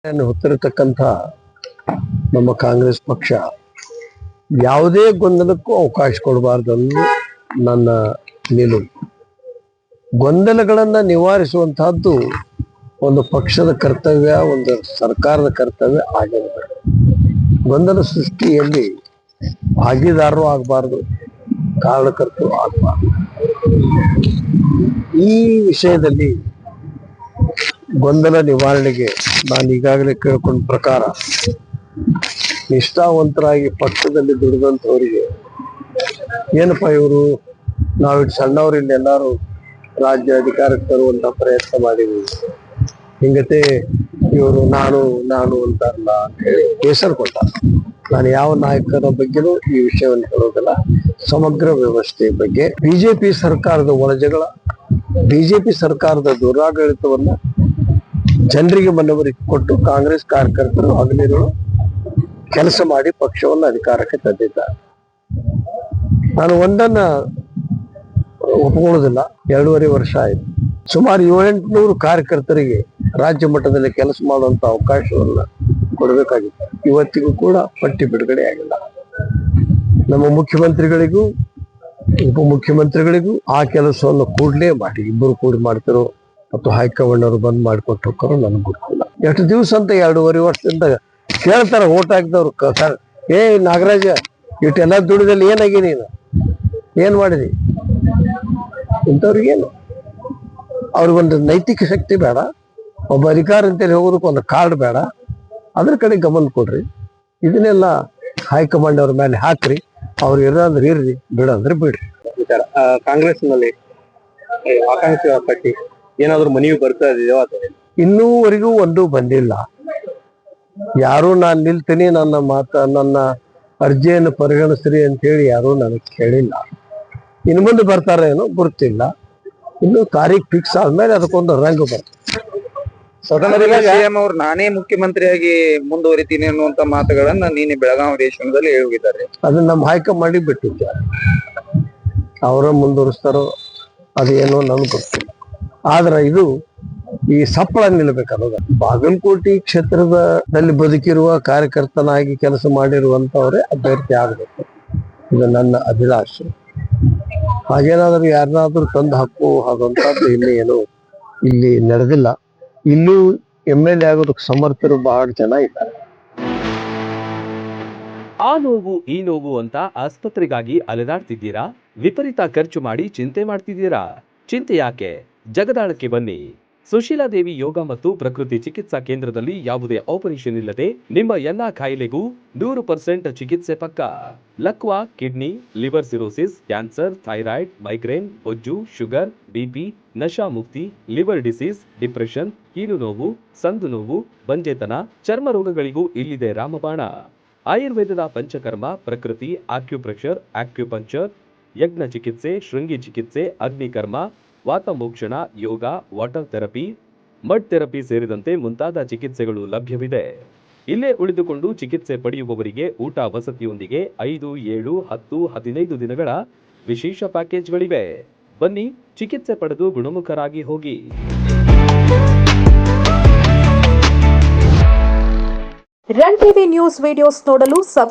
ಹೊತ್ತಿರತಕ್ಕಂಥ ನಮ್ಮ ಕಾಂಗ್ರೆಸ್ ಪಕ್ಷ ಯಾವುದೇ ಗೊಂದಲಕ್ಕೂ ಅವಕಾಶ ಕೊಡಬಾರ್ದು ಅನ್ನೋದು ನನ್ನ ನಿಲುವು. ಗೊಂದಲಗಳನ್ನ ನಿವಾರಿಸುವಂತಹದ್ದು ಒಂದು ಪಕ್ಷದ ಕರ್ತವ್ಯ, ಒಂದು ಸರ್ಕಾರದ ಕರ್ತವ್ಯ ಆಗಿರಬೇಕು. ಗೊಂದಲ ಸೃಷ್ಟಿಯಲ್ಲಿ ಭಾಗಿದಾರರು ಆಗಬಾರ್ದು, ಕಾರಣಕರ್ತರು ಆಗಬಾರ್ದು. ಈ ವಿಷಯದಲ್ಲಿ ಗೊಂದಲ ನಿವಾರಣೆಗೆ ನಾನು ಈಗಾಗಲೇ ಕೇಳ್ಕೊಂಡ ಪ್ರಕಾರ ನಿಷ್ಠಾವಂತರಾಗಿ ಪಕ್ಷದಲ್ಲಿ ದುಡಿದಂಥವರಿಗೆ ಏನಪ್ಪ ಇವರು ನಾವಿಟ್ಟು ಸಣ್ಣವರಿಂದ ಎಲ್ಲರೂ ರಾಜ್ಯ ಅಧಿಕಾರಕ್ಕೆ ತರುವಂತ ಪ್ರಯತ್ನ ಮಾಡಿದ್ವಿ, ಹಿಂಗತೆ ಇವರು ನಾನು ಅಂತಾರಲ್ಲ ಅಂತ ಹೇಳಿ ಹೆಸರು ಕೊಟ್ಟ. ನಾನು ಯಾವ ನಾಯಕರ ಬಗ್ಗೆನೂ ಈ ವಿಷಯವನ್ನು ಹೇಳೋದಿಲ್ಲ. ಸಮಗ್ರ ವ್ಯವಸ್ಥೆಯ ಬಗ್ಗೆ ಬಿಜೆಪಿ ಸರ್ಕಾರದ ಒಳಜಗಳ, ಬಿಜೆಪಿ ಸರ್ಕಾರದ ದುರಾಡಳಿತವನ್ನ ಜನರಿಗೆ ಮನವರಿಕೆ ಕೊಟ್ಟು ಕಾಂಗ್ರೆಸ್ ಕಾರ್ಯಕರ್ತರು ಹಗಲಿರುಳು ಕೆಲಸ ಮಾಡಿ ಪಕ್ಷವನ್ನು ಅಧಿಕಾರಕ್ಕೆ ತಂದಿದ್ದಾರೆ. ನಾನು ಒಂದನ್ನ ಒಪ್ಕೊಳ್ಳೋದಿಲ್ಲ. 2.5 ವರ್ಷ ಆಯ್ತು. ಸುಮಾರು 700-800 ಕಾರ್ಯಕರ್ತರಿಗೆ ರಾಜ್ಯ ಮಟ್ಟದಲ್ಲಿ ಕೆಲಸ ಮಾಡುವಂತ ಅವಕಾಶವನ್ನ ಕೊಡಬೇಕಾಗಿತ್ತು. ಇವತ್ತಿಗೂ ಕೂಡ ಪಟ್ಟಿ ಬಿಡುಗಡೆ ಆಗಿಲ್ಲ. ನಮ್ಮ ಮುಖ್ಯಮಂತ್ರಿಗಳಿಗೂ ಉಪಮುಖ್ಯಮಂತ್ರಿಗಳಿಗೂ ಆ ಕೆಲಸವನ್ನು ಕೂಡಲೇ ಮಾಡಿ, ಇಬ್ಬರು ಕೂಡಿ ಮಾಡ್ತಿರೋ ಮತ್ತು ಹೈಕಮಾಂಡ್ ಅವರು ಬಂದ್ ಮಾಡಿಕೊಟ್ಟು ಹೋಗೋರು ನನಗೆ ಗೊತ್ತಿಲ್ಲ. ಎಷ್ಟು ದಿವಸ ಅಂತ 2.5 ವರ್ಷದಿಂದ ಕೇಳ್ತಾರ ಓಟ್ ಹಾಕಿದವ್ರು. ನಾಗರಾಜ ಇಷ್ಟೆಲ್ಲ ದುಡಿದಲ್ಲಿ ಏನಾಗಿ ನೀನು ಏನ್ ಮಾಡಿದಿ? ಇಂಥವ್ರಿಗೇನು? ಅವ್ರಿಗೊಂದು ನೈತಿಕ ಶಕ್ತಿ ಬೇಡ, ಒಬ್ಬ ಅಧಿಕಾರ ಅಂತೇಳಿ ಹೋಗೋದಕ್ಕೆ ಒಂದು ಕಾರ್ಡ್ ಬೇಡ. ಅದ್ರ ಕಡೆ ಗಮನ ಕೊಡ್ರಿ. ಇದನ್ನೆಲ್ಲ ಹೈಕಮಾಂಡ್ ಅವ್ರ ಮೇಲೆ ಹಾಕ್ರಿ. ಅವ್ರು ಇರೋದ್ರೆ ಇರ್ರಿ, ಬಿಡಂದ್ರೆ ಬಿಡ್ರಿ. ಕಾಂಗ್ರೆಸ್ ನಲ್ಲಿ ಆಕಾಂಕ್ಷಿ ಪಟ್ಟಿ ಏನಾದ್ರು ಮನವಿ ಬರ್ತಾ ಇದೆಯೋ? ಇನ್ನೂವರೆಗೂ ಒಂದು ಬಂದಿಲ್ಲ. ಯಾರು ನಾನು ನಿಲ್ತೀನಿ, ನನ್ನ ಅರ್ಜಿಯನ್ನು ಪರಿಗಣಿಸ್ರಿ ಅಂತ ಹೇಳಿ ಯಾರು ನನಗೆ ಕೇಳಿಲ್ಲ. ಇನ್ನು ಮುಂದೆ ಬರ್ತಾರ ಏನೋ ಗೊತ್ತಿಲ್ಲ. ಇನ್ನು ತಾರೀಖ್ ಫಿಕ್ಸ್ ಆದ್ಮೇಲೆ ಅದಕ್ಕೊಂದು ರಂಗ ಬರ್ತದೆ. ಸಿಎಂ ಅವ್ರು ನಾನೇ ಮುಖ್ಯಮಂತ್ರಿಯಾಗಿ ಮುಂದುವರಿತೀನಿ ಅನ್ನುವಂತ ಮಾತುಗಳನ್ನ ನೀನೆ ಬೆಳಗಾವಿ ಅಧಿವೇಶನದಲ್ಲಿ ಹೇಳಿದ್ದಾರೆ. ಅದನ್ನ ನಮ್ಮ ಹೈಕಮಾಂಡಿಗೆ ಬಿಟ್ಟಿದ್ದಾರೆ. ಅವರ ಮುಂದುವರಿಸ್ತಾರೋ ಅದೇನೋ ನನಗೆ ಗೊತ್ತಿಲ್ಲ. ಆದ್ರೆ ಇದು ಈ ಸಪ್ಪಳ ನಿಲ್ಬೇಕನ್ನೋದ. ಬಾಗಲಕೋಟೆ ಕ್ಷೇತ್ರದಲ್ಲಿ ಬದುಕಿರುವ ಕಾರ್ಯಕರ್ತನಾಗಿ ಕೆಲಸ ಮಾಡಿರುವಂತವರೇ ಅಭ್ಯರ್ಥಿ ಆಗಬೇಕು. ಇದು ನನ್ನ ಅಭಿಲಾಷೆ. ಹಾಗೇನಾದ್ರೂ ಯಾರನ್ನಾದ್ರೂ ತಂದು ಹಾಕುವಂತದ್ದು ಇಲ್ಲಿ ನಡೆದಿಲ್ಲ. ಇಲ್ಲೂ MLA ಆಗೋದಕ್ಕೆ ಸಮರ್ಥರು ಬಹಳ ಜನ ಇದ್ದಾರೆ. ಆ ನೋವು ಈ ನೋವು ಅಂತ ಆಸ್ಪತ್ರೆಗಾಗಿ ಅಲೆದಾಡ್ತಿದ್ದೀರಾ? ವಿಪರೀತ ಖರ್ಚು ಮಾಡಿ ಚಿಂತೆ ಮಾಡ್ತಿದ್ದೀರಾ? ಚಿಂತೆ ಯಾಕೆ? ಜಗದಾಳಕ್ಕೆ ಬನ್ನಿ. ಸುಶೀಲಾ ದೇವಿ ಯೋಗ ಮತ್ತು ಪ್ರಕೃತಿ ಚಿಕಿತ್ಸಾ ಕೇಂದ್ರದಲ್ಲಿ ಯಾವುದೇ ಆಪರೇಷನ್ ಇಲ್ಲದೆ ನಿಮ್ಮ ಎಲ್ಲಾ ಕಾಯಿಲೆಗೂ 100% ಚಿಕಿತ್ಸೆ ಪಕ್ಕ. ಲಕ್ವಾ, kidney, liver cirrhosis, cancer, thyroid, migraine, ಬೊಜ್ಜು, ಶುಗರ್, BP, ನಶಾ ಮುಕ್ತಿ, ಲಿವರ್ ಡಿಸೀಸ್, ಡಿಪ್ರೆಷನ್, ಕೀಲು ನೋವು, ಸಂದು ನೋವು, ಬಂಜೆತನ, ಚರ್ಮ ರೋಗಗಳಿಗೂ ಇಲ್ಲಿದೆ ರಾಮಬಾಣ. ಆಯುರ್ವೇದದ ಪಂಚಕರ್ಮ, ಪ್ರಕೃತಿ, ಆಕ್ಯುಪ್ರೆಷರ್, ಆಕ್ಯುಪಂಕ್ಚರ್, ಯಜ್ಞ ಚಿಕಿತ್ಸೆ, ಶೃಂಗಿ ಚಿಕಿತ್ಸೆ, ಅಗ್ನಿಕರ್ಮ, ವಾತಮೋಕ್ಷಣ, ಯೋಗ, ವಾಟರ್ ಥೆರಪಿ, ಮಡ್ ಥೆರಪಿ ಸೇರಿದಂತೆ ಮುಂತಾದ ಚಿಕಿತ್ಸೆಗಳು ಲಭ್ಯವಿದೆ. ಇಲ್ಲೇ ಉಳಿದುಕೊಂಡು ಚಿಕಿತ್ಸೆ ಪಡೆಯುವವರಿಗೆ ಊಟ ವಸತಿಯೊಂದಿಗೆ 5, 7, 10, 15 ದಿನಗಳ ವಿಶೇಷ ಪ್ಯಾಕೇಜ್ಗಳಿವೆ. ಬನ್ನಿ, ಚಿಕಿತ್ಸೆ ಪಡೆದು ಗುಣಮುಖರಾಗಿ ಹೋಗಿ. ರನ್ ಟಿವಿ ನ್ಯೂಸ್ ವಿಡಿಯೋಸ್ ನೋಡಲು